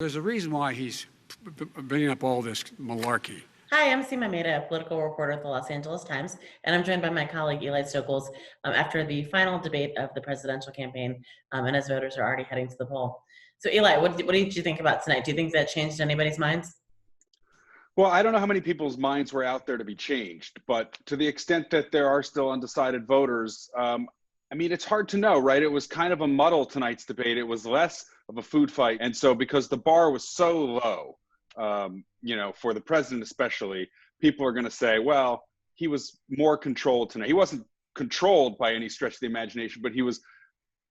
There's a reason why he's bringing up all this malarkey. Hi, I'm Seema, Mehta, a political reporter at the Los Angeles Times, and I'm joined by my colleague Eli Stokols after the final debate of the presidential campaign, and as voters are already heading to the poll. So, Eli, what did you think about tonight? Do you think that changed anybody's minds? Well, I don't know how many people's minds were out there to be changed, but to the extent that there are still undecided voters, I mean, it's hard to know, right? It was kind of a muddle tonight's debate. It was less of a food fight. And so because the bar was so low, for the president especially, people are going to say, well, he was more controlled tonight. He wasn't controlled by any stretch of the imagination, but he was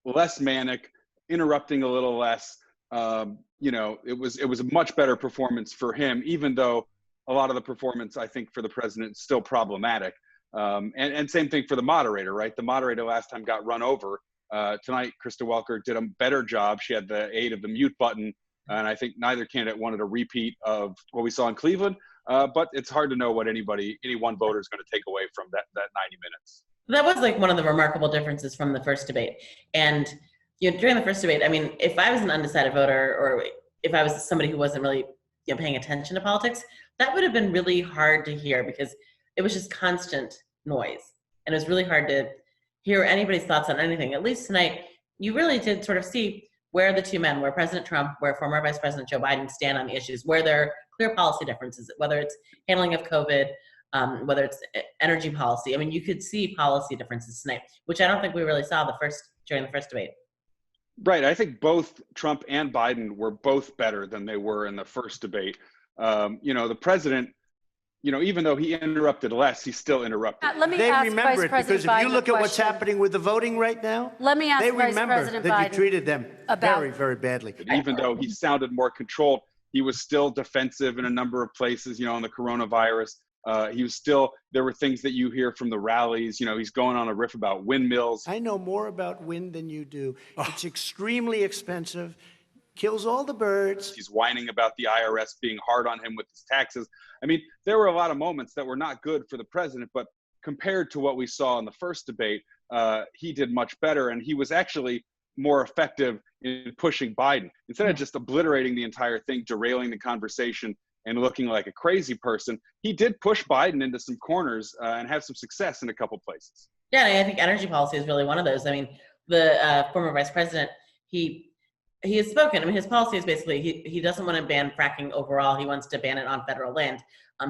less manic, interrupting a little less. It was a much better performance for him, even though a lot of the performance, I think, for the president is still problematic. And same thing for the moderator, right? The moderator last time got run over. Tonight, Krista Welker did a better job. She had the aid of the mute button. And I think neither candidate wanted a repeat of what we saw in Cleveland. But it's hard to know what any one voter is going to take away from that 90 minutes. That was like one of the remarkable differences from the first debate. And during the first debate, I mean, if I was an undecided voter or if I was somebody who wasn't really paying attention to politics, that would have been really hard to hear because it was just constant noise. And it was really hard to hear anybody's thoughts on anything. At least tonight, you really did sort of see where the two men, where President Trump, where former Vice President Joe Biden stand on the issues, where there are clear policy differences, whether it's handling of COVID, whether it's energy policy. I mean, you could see policy differences tonight, which I don't think we really saw during the first debate. Right. I think both Trump and Biden were both better than they were in the first debate. The president, even though he interrupted less, he still interrupted. Let me ask Vice President Biden, if you look at what's happening with the voting right now, let me ask they Vice remember President that Biden you treated them very, very badly. Even though he sounded more controlled, he was still defensive in a number of places, on the coronavirus. There were things that you hear from the rallies, he's going on a riff about windmills. I know more about wind than you do. It's extremely expensive, kills all the birds. He's whining about the IRS being hard on him with his taxes. I mean, there were a lot of moments that were not good for the president, but compared to what we saw in the first debate, he did much better. And he was actually more effective in pushing Biden. Instead of just obliterating the entire thing, derailing the conversation, and looking like a crazy person, he did push Biden into some corners and have some success in a couple places. Yeah, I think energy policy is really one of those. I mean, the former vice president, he has spoken. I mean, his policy is basically he doesn't want to ban fracking overall. He wants to ban it on federal land.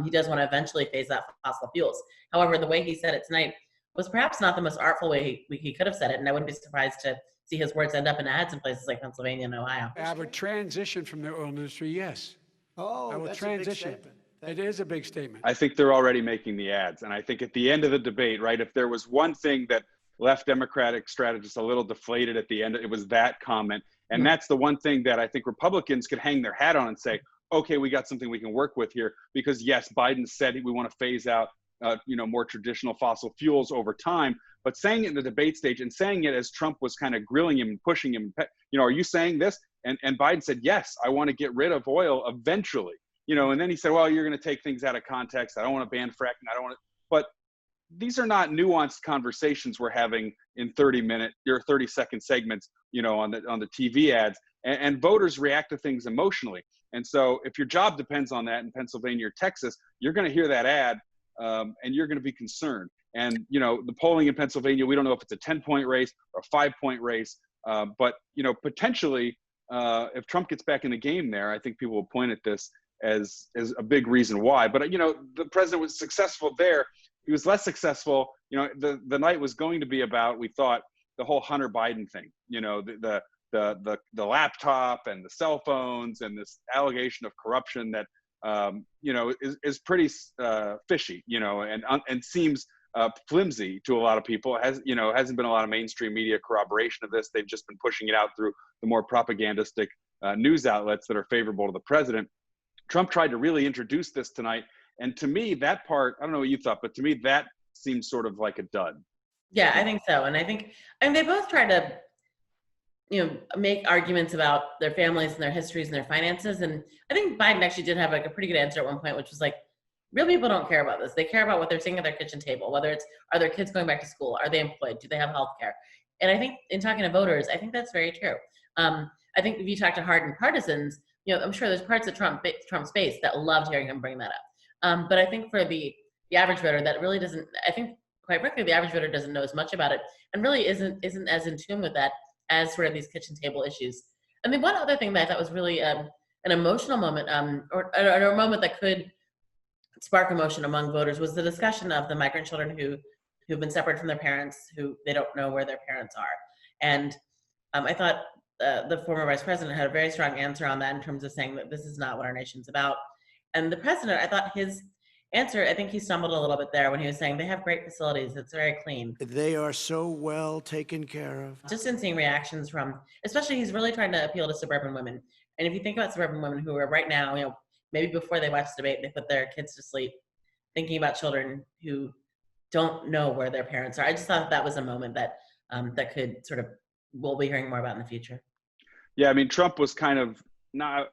He does want to eventually phase out fossil fuels. However, the way he said it tonight was perhaps not the most artful way he could have said it, and I wouldn't be surprised to see his words end up in ads in places like Pennsylvania and Ohio. I would transition from the oil industry, yes. Oh, that's transition. A big statement. It is a big statement. I think they're already making the ads. And I think at the end of the debate, right, if there was one thing that left Democratic strategists a little deflated at the end, it was that comment. And that's the one thing that I think Republicans could hang their hat on and say, okay, we got something we can work with here. Because yes, Biden said we want to phase out more traditional fossil fuels over time. But saying it in the debate stage and saying it as Trump was kind of grilling him and pushing him, are you saying this? And Biden said, yes, I want to get rid of oil eventually. And then he said, well, you're going to take things out of context. I don't want to ban fracking. I don't want to. But these are not nuanced conversations we're having in 30-minute or 30-second segments, on the TV ads. And voters react to things emotionally. And so if your job depends on that in Pennsylvania or Texas, you're going to hear that ad and you're going to be concerned. And, the polling in Pennsylvania, we don't know if it's a 10-point race or a 5-point race. But, potentially, if Trump gets back in the game there, I think people will point at this as a big reason why. But, the president was successful there. He was less successful. The night was going to be about, we thought, the whole Hunter Biden thing, the laptop and the cell phones and this allegation of corruption that, is pretty fishy, and seems flimsy to a lot of people. It hasn't been a lot of mainstream media corroboration of this. They've just been pushing it out through the more propagandistic news outlets that are favorable to the president. Trump tried to really introduce this tonight. And to me, that part, I don't know what you thought, but to me, that seems sort of like a dud. Yeah, I think so. And I think, they both try to, make arguments about their families and their histories and their finances. And I think Biden actually did have like a pretty good answer at one point, which was like, real people don't care about this. They care about what they're seeing at their kitchen table, whether it's, are their kids going back to school? Are they employed? Do they have health care? And I think in talking to voters, I think that's very true. I think if you talk to hardened partisans, I'm sure there's parts of Trump's base that loved hearing him bring that up. But I think for the average voter, that really doesn't. I think, quite frankly, the average voter doesn't know as much about it, and really isn't as in tune with that as sort of these kitchen table issues. And the one other thing that I thought was really an emotional moment, or a moment that could spark emotion among voters, was the discussion of the migrant children who've been separated from their parents, who they don't know where their parents are. And I thought the former vice president had a very strong answer on that in terms of saying that this is not what our nation's about. And the president, I thought his answer, I think he stumbled a little bit there when he was saying they have great facilities, it's very clean. They are so well taken care of. Just in seeing reactions from, especially he's really trying to appeal to suburban women. And if you think about suburban women who are right now, maybe before they watch the debate, they put their kids to sleep thinking about children who don't know where their parents are. I just thought that was a moment that that could sort of, we'll be hearing more about in the future. Yeah, I mean, Trump was kind of not,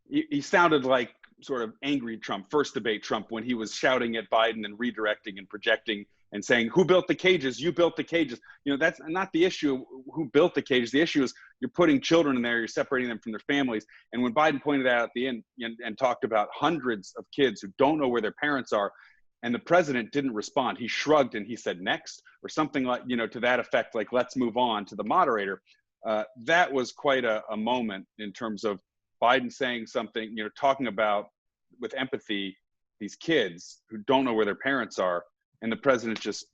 he sounded like sort of angry Trump, first debate Trump, when he was shouting at Biden and redirecting and projecting and saying, who built the cages? You built the cages. That's not the issue, who built the cages. The issue is you're putting children in there, you're separating them from their families. And when Biden pointed out at the end and talked about hundreds of kids who don't know where their parents are, and the president didn't respond, he shrugged and he said, next, or something like, to that effect, like, let's move on to the moderator. That was quite a moment in terms of Biden saying something, talking about with empathy these kids who don't know where their parents are, and the president just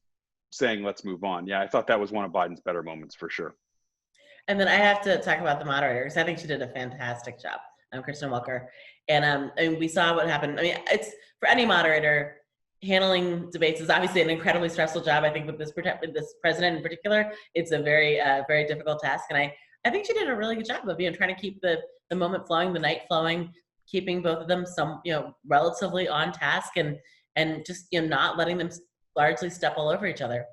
saying, let's move on. Yeah, I thought that was one of Biden's better moments for sure. And then I have to talk about the moderator, because I think she did a fantastic job. Kristen Welker. And we saw what happened. I mean, it's, for any moderator, handling debates is obviously an incredibly stressful job. I think with this president in particular, it's a very, very difficult task. And I think she did a really good job of, trying to keep the moment flowing, the night flowing, keeping both of them relatively on task, and just, not letting them largely step all over each other.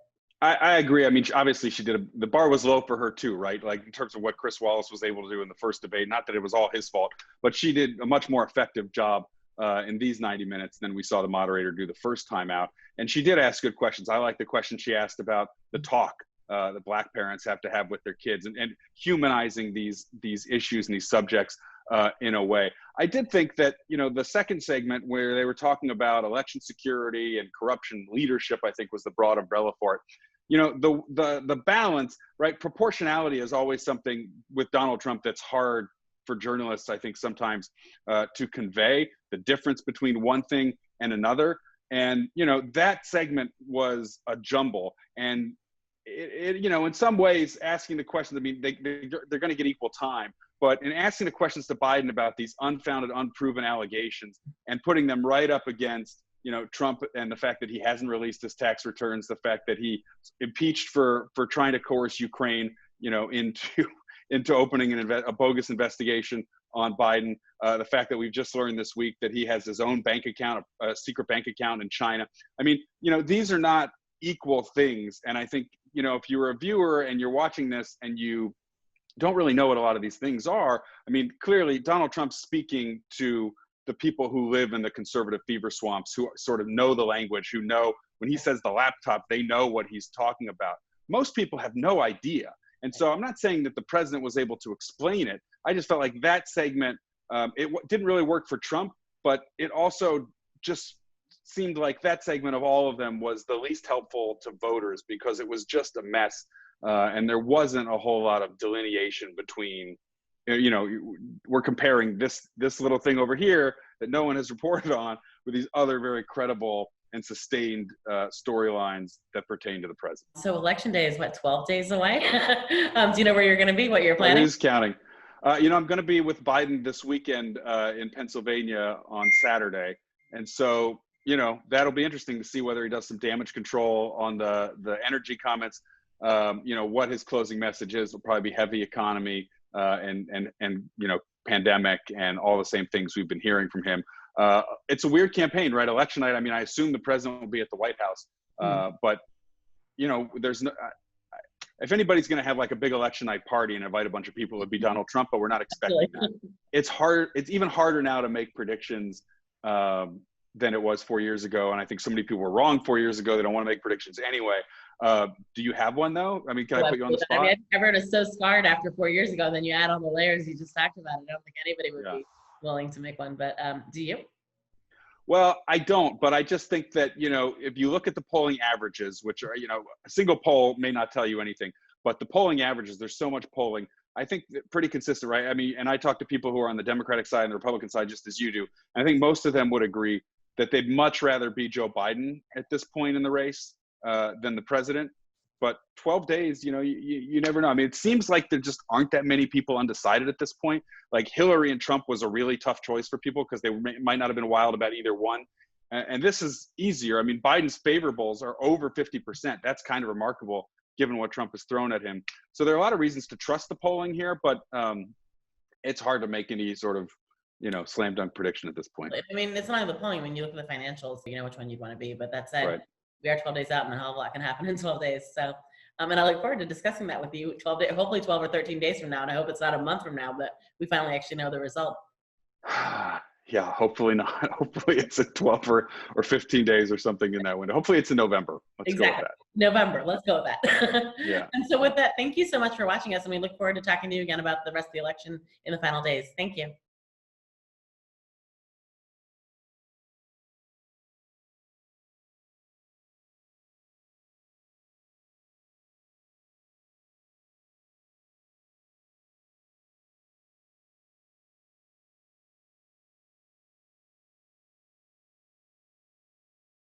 I agree. I mean, obviously she did, the bar was low for her too, right? Like in terms of what Chris Wallace was able to do in the first debate, not that it was all his fault, but she did a much more effective job in these 90 minutes than we saw the moderator do the first time out. And she did ask good questions. I like the question she asked about the talk that Black parents have to have with their kids, and humanizing these issues and these subjects in a way. I did think that, the second segment where they were talking about election security and corruption leadership, I think was the broad umbrella for it. The balance, right? Proportionality is always something with Donald Trump that's hard for journalists, I think, sometimes to convey the difference between one thing and another. And, that segment was a jumble. And it in some ways, asking the questions, I mean, they're going to get equal time. But in asking the questions to Biden about these unfounded, unproven allegations and putting them right up against, Trump and the fact that he hasn't released his tax returns, the fact that he impeached for trying to coerce Ukraine, into opening a bogus investigation on Biden, the fact that we've just learned this week that he has his own bank account, a secret bank account in China. I mean, these are not equal things. And I think, if you're a viewer and you're watching this and you don't really know what a lot of these things are, I mean, clearly Donald Trump's speaking to the people who live in the conservative fever swamps, who sort of know the language, who know when he says the laptop, they know what he's talking about. Most people have no idea. And so I'm not saying that the president was able to explain it. I just felt like that segment, didn't really work for Trump, but it also just seemed like that segment of all of them was the least helpful to voters, because it was just a mess. And there wasn't a whole lot of delineation between, we're comparing this little thing over here that no one has reported on with these other very credible and sustained storylines that pertain to the president. So election day is what, 12 days away? Do you know where you're going to be, what you're planning? Who's counting? I'm going to be with Biden this weekend in Pennsylvania on Saturday. And so, that'll be interesting to see whether he does some damage control on the energy comments. What his closing message is will probably be heavy economy and pandemic and all the same things we've been hearing from him. It's a weird campaign, right? Election night. I mean, I assume the president will be at the White House, but there's no. If anybody's going to have like a big election night party and invite a bunch of people, it'd be Donald Trump. But we're not expecting that. It's hard. It's even harder now to make predictions. than it was 4 years ago. And I think so many people were wrong 4 years ago. They don't want to make predictions anyway. Do you have one though? I mean, can I put you on the spot? I mean, everyone is so scarred after 4 years ago, and then you add all the layers you just talked about. I don't think anybody would be willing to make one, but do you? Well, I don't, but I just think that, if you look at the polling averages, which are, a single poll may not tell you anything, but the polling averages, there's so much polling, I think pretty consistent, right? I mean, and I talk to people who are on the Democratic side and the Republican side, just as you do. And I think most of them would agree that they'd much rather be Joe Biden at this point in the race than the president. But 12 days, you never know. I mean, it seems like there just aren't that many people undecided at this point. Like Hillary and Trump was a really tough choice for people because they might not have been wild about either one. And this is easier. I mean, Biden's favorables are over 50%. That's kind of remarkable given what Trump has thrown at him. So there are a lot of reasons to trust the polling here, but it's hard to make any sort of, slam dunk prediction at this point. I mean, it's not even the polling. When you look at the financials, you know which one you'd want to be. But that said, Right. We are 12 days out, and a hell of a lot can happen in 12 days. So, and I look forward to discussing that with you 12 days, hopefully 12 or 13 days from now. And I hope it's not a month from now, but we finally actually know the result. Yeah, hopefully not. Hopefully it's a 12 or 15 days or something in that window. Hopefully it's in November. Let's go with that. November. Let's go with that. Yeah. And so with that, thank you so much for watching us. And we look forward to talking to you again about the rest of the election in the final days. Thank you.